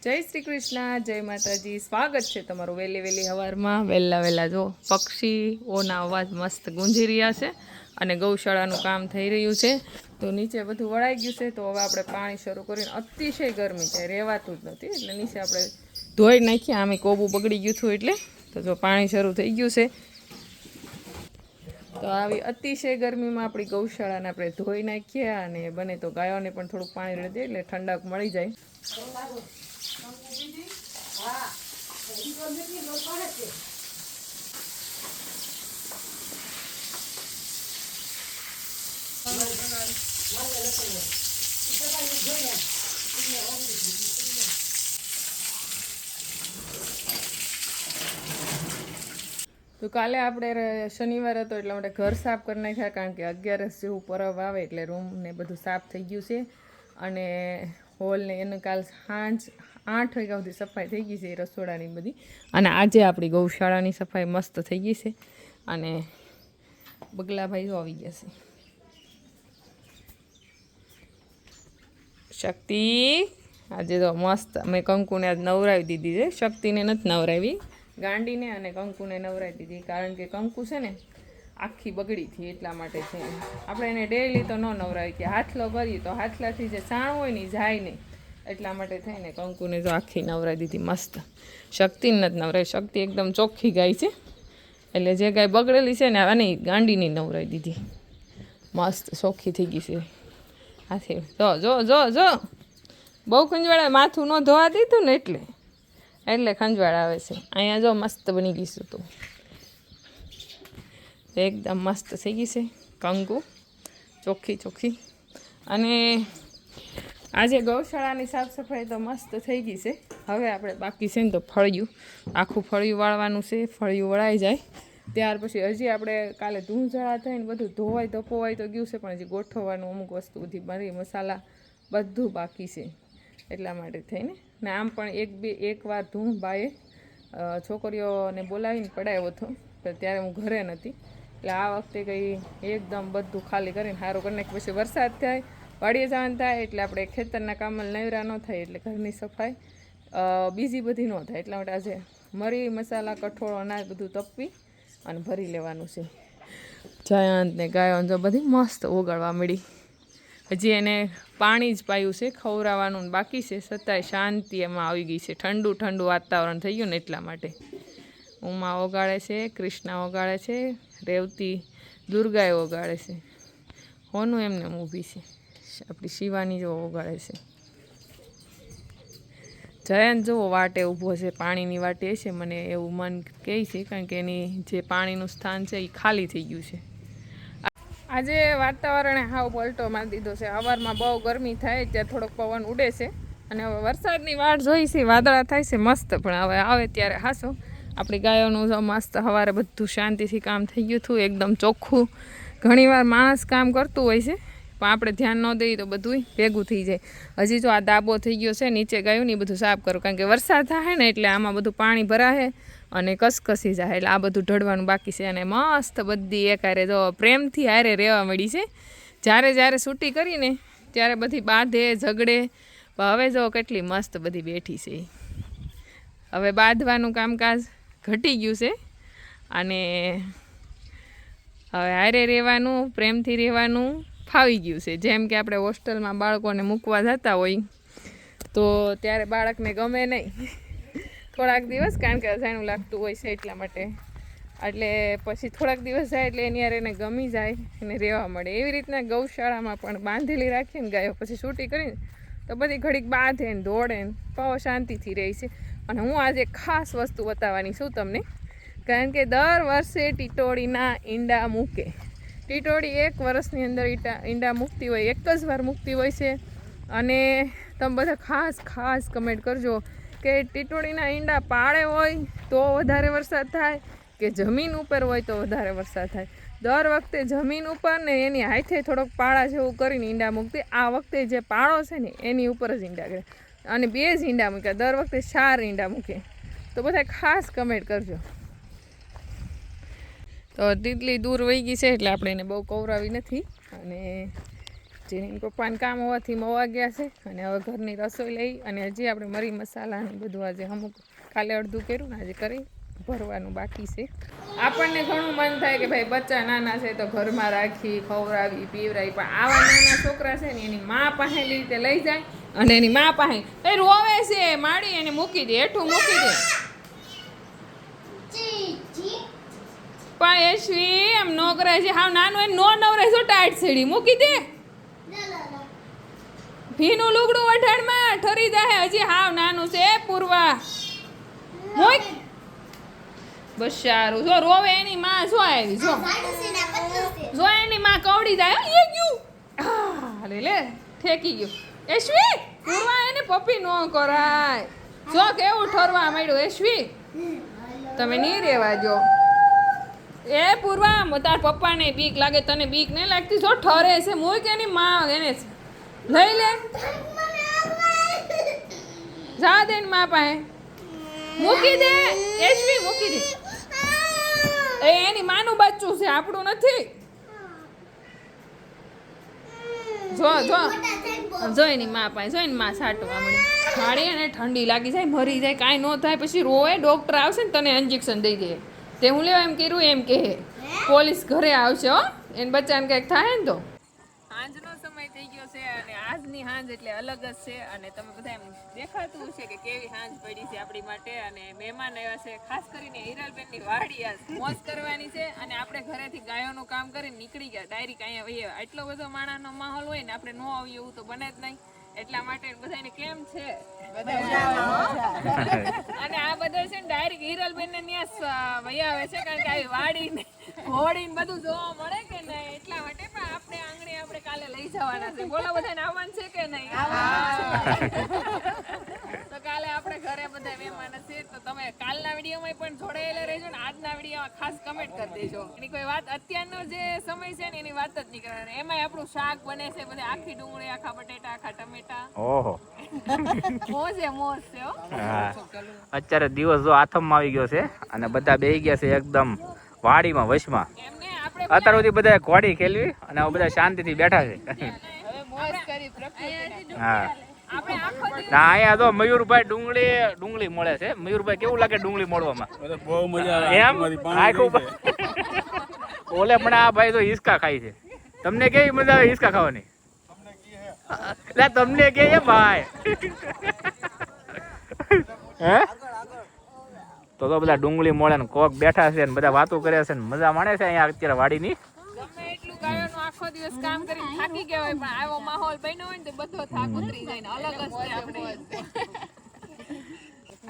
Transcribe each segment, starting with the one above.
જય શ્રી કૃષ્ણ, જય માતાજી। સ્વાગત છે તમારું વહેલી વહેલી સવારમાં। વહેલા જો પક્ષીઓના અવાજ મસ્ત ગુંજી રહ્યા છે અને ગૌશાળાનું કામ થઈ રહ્યું છે। તો નીચે બધું વળાઈ ગયું છે, તો હવે આપણે પાણી શરૂ કરીને અતિશય ગરમી છે, રહેવાતું જ નથી, એટલે નીચે આપણે ધોઈ નાખીએ। આમે કોબું બગડી ગયું હતું એટલે તો જો પાણી શરૂ થઈ ગયું છે। તો આવી અતિશય ગરમીમાં આપણી ગૌશાળાને આપણે ધોઈ નાખીએ અને બને તો ગાયોને પણ થોડુંક પાણી રહી દે એટલે ઠંડક મળી જાય। તો કાલે આપણે શનિવાર હતો એટલા માટે ઘર સાફ કરી નાખ્યા, કારણ કે 11 જેવું પરબ આવે એટલે રૂમ ને બધું સાફ થઈ ગયું છે અને હોલ ને એને કાલ સાંજ 8 વાગ્યા સુધી સફાઈ થઈ ગઈ છે રસોડાની બધી। અને આજે આપણી ગૌશાળાની સફાઈ મસ્ત થઈ ગઈ છે અને બગલાભાઈ આવી ગયા છે। શક્તિ આજે તો મસ્ત મેં કંકુને આજ નવરાવી દીધી છે, શક્તિને નથી નવરાવી, ગાંડીને અને કંકુને નવરાવી દીધી, કારણ કે કંકુ છે ને આખી બગડી હતી એટલા માટે છે। આપણે એને ડેઈલી તો ન નવરાવી, કે હાથલો કરીએ તો હાથલાથી જે સાણ હોય ને જાય નહીં, એટલા માટે થઈને કંકુને જો આખી નવરાવી દીધી મસ્ત। શક્તિને નથી નવરાવી, શક્તિ એકદમ ચોખ્ખી ગાય છે, એટલે જે ગાય બગડેલી છે ને આની ગાંડીની નવરાવી દીધી, મસ્ત ચોખ્ખી થઈ ગઈ છે। હાથે જો જો જો જો બહુ ખંજવાળા, માથું ન ધોવા દીધું ને એટલે ખંજવાળ આવે છે। અહીંયા જો મસ્ત બની ગઈશું, તો એકદમ મસ્ત થઈ ગઈ છે કંકુ, ચોખ્ખી। અને આજે ગૌશાળાની સાફ સફાઈ તો મસ્ત થઈ ગઈ છે। હવે આપણે બાકી છે ને તો ફળિયું, આખું ફળિયું વાળવાનું છે। ફળિયું વળાઈ જાય ત્યાર પછી હજી આપણે કાલે ધૂંઝળા થઈને બધું ધોવાય તો પોવાય તો ગયું છે, પણ હજી ગોઠવવાનું અમુક વસ્તુ બધી મરી મસાલા બધું બાકી છે, એટલા માટે થઈને ને આમ પણ એક વાર ધૂમ બાએ છોકરીઓને બોલાવીને પડાવ્યો હતો, પણ ત્યારે હું ઘરે નથી, એટલે આ વખતે કંઈ એકદમ બધું ખાલી કરીને સારું કરી નાખી। પછી વરસાદ થાય, વાડીએ જવાનું થાય, એટલે આપણે ખેતરના કામમાં નવરા ન થાય, એટલે ઘરની સફાઈ બીજી બધી ન થાય, એટલા માટે આજે મરી મસાલા કઠોળ અનાજ બધું તપવી અને ભરી લેવાનું છે। જયંત ને ગાયો જો બધી મસ્ત ઓગાળવા મળી, હજી એને પાણી જ પાયું છે, ખવડાવવાનું બાકી છે, છતાંય શાંતિ એમાં આવી ગઈ છે। ઠંડુ વાતાવરણ થઈ ગયું ને એટલા માટે ઉમા ઓગાળે છે, કૃષ્ણા ઓગાળે છે, રેવતી દુર્ગાએ ઓગાળે છે, હોનું એમને ઊભી છે, આપણી શિવાની જો ઓગાળે છે। જયંત જુઓ વાટે ઊભો છે, પાણીની વાટે છે, મને એવું મન કહે છે, કારણ કે એની જે પાણીનું સ્થાન છે એ ખાલી થઈ ગયું છે। આજે વાતાવરણે હાવ પલટો મારી દીધો છે। સવારમાં બહુ ગરમી થાય, ત્યાં થોડોક પવન ઉડે છે અને હવે વરસાદની વાટ જોઈ છે, વાદળા થાય છે મસ્ત, પણ હવે આવે ત્યારે હાસો આપણી ગાયોનું મસ્ત સવારે બધું શાંતિથી કામ થઈ ગયું હતું, એકદમ ચોખ્ખું। ઘણીવાર માણસ કામ કરતું હોય છે, પણ આપણે ધ્યાન ન દઈએ તો બધું ભેગું થઈ જાય। હજી જો આ દાબો થઈ ગયો છે, નીચે ગાયું ને બધું સાફ કરું, કારણ કે વરસાદ થાય ને એટલે આમાં બધું પાણી ભરાશે અને કસકસી જાય, એટલે આ બધું ઢળવાનું બાકી છે। અને મસ્ત બધી એકારે જો પ્રેમથી હારે રહેવા મળી છે। જ્યારે છૂટી કરીને ત્યારે બધી બાંધે ઝઘડે, હવે જો કેટલી મસ્ત બધી બેઠી છે। હવે બાંધવાનું કામકાજ ઘટી ગયું છે અને હવે હારે રહેવાનું, પ્રેમથી રહેવાનું ફાવી ગયું છે। જેમ કે આપણે હોસ્ટેલમાં બાળકોને મૂકવા જતા હોય તો ત્યારે બાળકને ગમે નહીં થોડાક દિવસ, કારણ કે અજાણું લાગતું હોય છે એટલા માટે, એટલે પછી થોડાક દિવસ જાય એટલે એની યાર એને ગમી જાય, એને રહેવા મળે। એવી રીતના ગૌશાળામાં પણ બાંધેલી રાખીને ગાયો પછી છૂટી કરીને તો બધી ઘડીક બાંધે ને દોડે ને પાવ શાંતિથી રહે છે। અને હું આજે ખાસ વસ્તુ બતાવવાની છું તમને, કારણ કે દર વર્ષે ટીટોળીના ઈંડા મૂકે। ટીટોળી 1 વર્ષની અંદર ઈંડા મૂકતી હોય, એક જ વાર મૂકતી હોય છે। અને તમે બધા ખાસ કમેન્ટ કરજો કે ટીટોળીના ઈંડા પાળે હોય તો વધારે વરસાદ થાય કે જમીન ઉપર હોય તો વધારે વરસાદ થાય। દર વખતે જમીન ઉપર ને એની હાથે થોડોક પાળા જેવું કરીને ઈંડા મૂકતી, આ વખતે જે પાળો છે ને એની ઉપર જ ઈંડા કરે, અને 2 જ ઈંડા મૂક્યા, દર વખતે 4 ઈંડા મૂકે, તો બધા ખાસ કમેન્ટ કરજો। તો તીતલી દૂર વહી ગઈ છે એટલે આપણે એને બહુ કવરાવી નથી, અને જેની પપ્પાને કામ હોવાથી મોવા ગયા છે અને હવે ઘરની રસોઈ લઈ અને હજી આપણે મરી મસાલા ને બધું આજે અમુક કાલે અડધું કર્યું ને આજે કરી ભરવાનું બાકી છે. આપણને ઘણું મન થાય કે ભાઈ બચ્ચા નાના છે તો ઘરમાં રાખી ખવડાવી પીવડાવી, પણ આવા નાના છોકરા છે ને એની મા પાસે રીતે લઈ જાય અને એની મા પાસે એ રોવે છે માડી એને મૂકી દે, હેઠું મૂકી દે. પણ એશવી એમ નો કરાય છે, હાવ નાનું એને નો નવરાય છો, ટાઈટ સીડી મૂકી દે. ભીનું લુગડું વઢાણમાં ઠરી જાય, હજી હાવ નાનું છે. પૂર્વા મૂક બસ સારું. જો રોવે એની માં જો આવી, જો એની માં કવડી જાય. એ ગયું લે ઠેકી ગયું. એશવી પૂર્વા એને પપ્પી નો કરાય. જો કેવું ઠરવા માંડ્યું. એશવી તમે નહીં રેવા જો. એ પૂર્વા તાર પપ્પાને બીક લાગે, તને બીક નહીં લાગતી? જો ઠરે છે મૂક એની માં એને લઈ લે. જા દે એની માં પાસે મૂકી દે. એશવી મૂકી દે. એ એની માનું બચ્ચું છે, આપણું નથી. જો જો જો એની માં પાસે જો એની માં સાટવા મળી માળી અને ઠંડી લાગી જાય, મરી જાય, કાંઈ ન થાય. પછી રોવે, ડોક્ટર આવશે ને તને ઇન્જેક્શન દઈ દે. તે હું લેવા એમ કર્યું એમ કહે પોલીસ ઘરે આવશે હો, એને બચ્ચાને કંઈક થાય ને તો. સાંજનો સમય થઈ ગયો છે અને આજની સાંજ એટલે અલગ જ છે અને તમે બધા એમ દેખાતું છે કે કેવી સાંજ પડી છે આપણી માટે. અને મહેમાન આવ્યા છે, ખાસ કરીને હિરલબેનની વાડી આજ મોજ કરવાની છે અને આપણે ઘરેથી ગાયોનું કામ કરીને નીકળી ગયા ડાયરેક્ટ અહીંયા વહી. એટલો બધો માણાનો માહોલ હોય ને આપણે ન આવીએ એવું તો બને જ નહીં. એટલા માટે બધાને કેમ છે અને આ બધા છે ને ડાયરેક્ટ હિરલબેન ને ત્યાં વહી આવે છે, કારણ કે આવી વાડી ને ઘોડી ને બધું જોવા મળે કે નહીં. એટલા માટે પણ આપણે આંગણે આપણે કાલે લઈ જવાના છે. બોલો બધાને આવવાનું છે કે નહીં? તો કાલે આપણે ઘરે બધા મહેમાન છે તો તમે કાલના વિડીયોમાં પણ જોડાયેલા રહેજો ને આજના વિડીયોમાં ખાસ કમેન્ટ કરી દેજો. એની કોઈ વાત અત્યારનો જે સમય છે ને એની વાત જ નહીં કરવાની. એમાંય આપણું શાક બને છે બધા આખી ડુંગળી, આખા બટેટા, આખા ટમેટા. ઓહો મોજે મોજ છે હો. અત્યારે દિવસ જો આથમમાં આવી ગયો છે અને બધા બેહી ગયા છે એકદમ વાડીમાં વશમાં. એમને આપણે અત્યાર સુધી બધા ઘોડી ખેલવી અને હવે બધા શાંતિથી બેઠા છે. હવે મોજ કરી પ્રકૃતિ. હા આપણે આખો દિવસ ના અહીંયા તો મયુરભાઈ ડુંગળી મળે છે. મયુરભાઈ કેવું લાગે ડુંગળી મળવામાં? બહુ મજા આવે. એમ આખું ઓલે પણ આ ભાઈ તો હિસકા ખાય છે. તમને કેવી મજા આવે હિસકા ખાવાની? એટલે તમને કે ભાઈ હે તો બધા ડુંગળી મળે ને કોક બેઠા છે ને બધા વાતો કરે છે ને મજા માણે છે અહીંયા અત્યારે વાડીની. ગમે એટલું ગાયોનો આખો દિવસ કામ કરીને થાકી ગયા હોય પણ આવો માહોલ બન્યો હોય ને તો બધો થાક ઉતરી જાય ને અલગ જ છે આપણે.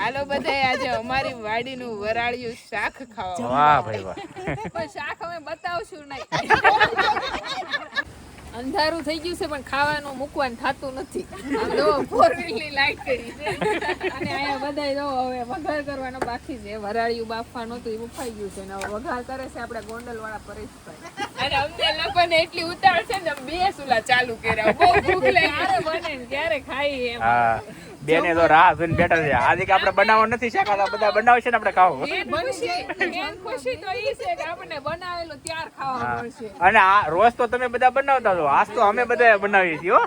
હાલો બધા આજે અમારી વાડીનું વરાળિયું શાક ખાવા. વાહ ભાઈ વાહ. પણ શાક અમે બતાવશું નહીં. અંધારું થઈ ગયું છે પણ ખાવાનું મૂકવાનું થતું નથી. આમ જો 4 વ્હીલની લાઈટ કરી છે અને અહીંયા બધાય જો હવે વઘાર કરવાનો બાકી છે. વરાળિયું બાફવાનું હતું એ બફાઈ ગયું છે ને હવે વઘાર કરે છે આપણે ગોંડલવાળા પરેશભાઈ. અને અમને લોકોને એટલી ઉતાવળ છે ને અમે 2 ચૂલા ચાલુ કર્યા. બહુ ભૂખ લાગી. ક્યારે બને ને ક્યારે ખાઈ એમ. હા બેને તો રાહ જોઈને બેઠા છે. આજે કે આપણે બનાવવા નથી શકાતા, બધા બનાવશે ને આપણે ખાવું. મેન ખુશી તો ઈ છે કે આપણે બનાવેલું ત્યાર ખાવા મળશે. અને આ રોજ તો તમે બધા બનાવતા છો, આજ તો અમે બધા બનાવીએ છીએ હો.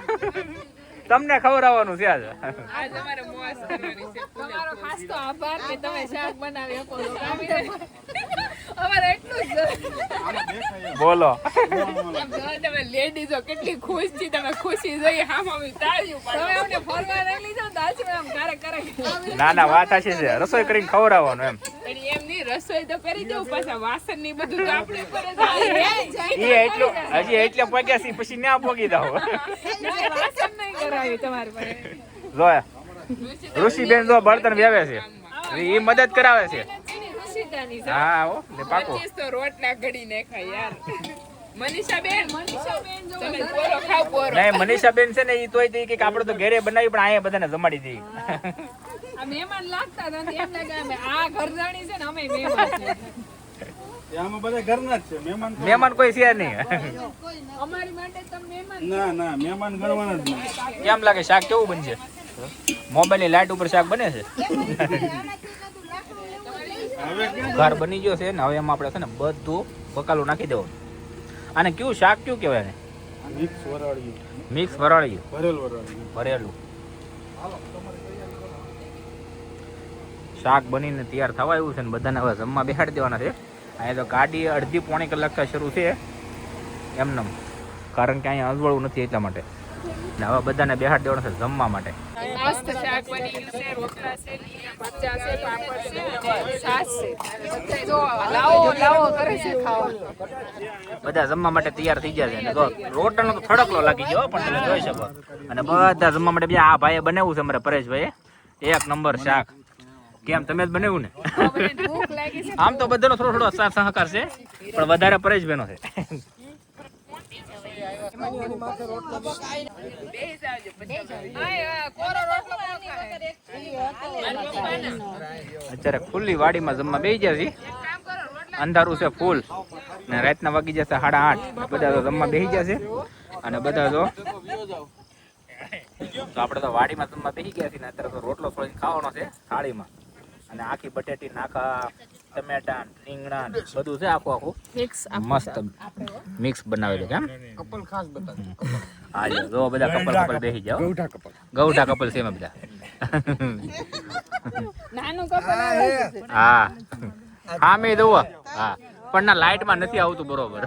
તમને ખવડાવવાનું છે આજે. આજ અમારે મોજ કરવાની છે. તમારો ખાસ તો આભાર કે તમે શાક બનાવી આપો છો. અમારે એટલું જ બોલો. તમે લેડીઝો કેટલી ખુશ છે. તમે ખુશી જોઈ આમ અમે તાળીઓ પાડો. તમે અમને ફરવા લઈ લીધો તો આજે આમ કરે ના ના વાત સાચી છે. રસોઈ કરીને ખવડાવવાનું એમ. પણ એમ નહીં રસોઈ તો કરી દઉં પાછા વાસણ ની બધું તો આપણે ઉપર એ એટલું હજી એટલે પગ્યા છે પછી ના પોગી દો. વાસણ નહીં કરાવી તમારી પાસે. જો ઋષિબેન જો બળતણ વેવે છે, એ મદદ કરાવે છે. હા હો ને પાકો. તો રોટલા ઘડી નાખાય યાર. મનીષાબેન તમે પોરો ખાવ પોરો. નહીં મનીષાબેન છે ને એ તોય કે આપણે તો ઘરે બનાવી પણ અહીંયા બધાને જમાડી દઈએ. આ મહેમાન લાગતા નથી એમ લાગે અમે આ ઘરજાણી છે ને અમે મહેમાન છે. આમાં બધા ઘરના જ છે. મહેમાન કોઈ છે નહીં. અમારી માટે તમે મહેમાન. ના મહેમાન ગણવાના જ નહીં. કેમ લાગે શાક કેવું બનશે? મોબાઈલ ની લાઈટ ઉપર શાક બને છે. ઘર બની ગયો છે ને હવે એમાં આપણે છે ને બધું બકાલું નાખી દેવું. અને કયું શાક કયું કહેવાય ને? મિક્સ વરાળિયું, મિક્સ વરાળિયું ભરેલ વરાળિયું. ભરેલું શાક બનીને તૈયાર થવા આવ્યું છે ને બધાને હવે જમવા બેહાડી દેવાના છે. અહીંયા તો ગાડી અડધી પોણી કલાકથી શરૂ છે એમનેમ, કારણ કે અહીંયા અજવાળું નથી એટલા માટે. ને હવે બધાને બેહાડી દેવાના છે જમવા માટે. મસ્ત શાક બની ગયું છે, રોટલા છે, મરચાં છે, પાપડ છે, છાશ છે. બધા જો લાવો લાવો કરે છે ખાવા. બધા જમવા માટે તૈયાર થઈ ગયા છે. અને જો રોટલાનો તો થડકલો લાગી ગયો પણ તમે જોઈ શકો. અને બધા જમવા માટે બીજા આ ભાઈએ બનાવ્યું છે અમારે પરેશભાઈએ એક નંબર શાક. કેમ તમે જ બનાવ્યું ને? ભૂખ લાગી છે. આમ તો બધાનો થોડો થોડો સાથ સહકાર છે પણ વધારે પરેશભાઈનો છે. અત્યારે ખુલ્લી વાડીમાં જમવા બેસી ગયા છે. અંધારું છે ફૂલ ને રાતના વાગી જશે 8:30. બધા તો જમવા બેસી ગયા છે અને બધા તો આપણે તો વાડીમાં જમવા બેસી ગયા છીએ ને અત્યારે તો રોટલો થોડી ખાવાનો છે થાળીમાં. અને આખી બટેટી નાખા, ટમેટા, રીંગણા બધું છે આખું આખું મસ્ત મિક્સ બનાવેલું. કેમ કપલ ખાસ બતાવો. હા જો બધા કપલ બેસી જાઓ. ગૌઠા કપલ છે એમાં બધા. નાનું કપડ હા હા મેં દઉં. હા પણ ના લાઈટમાં નથી આવતું બરોબર.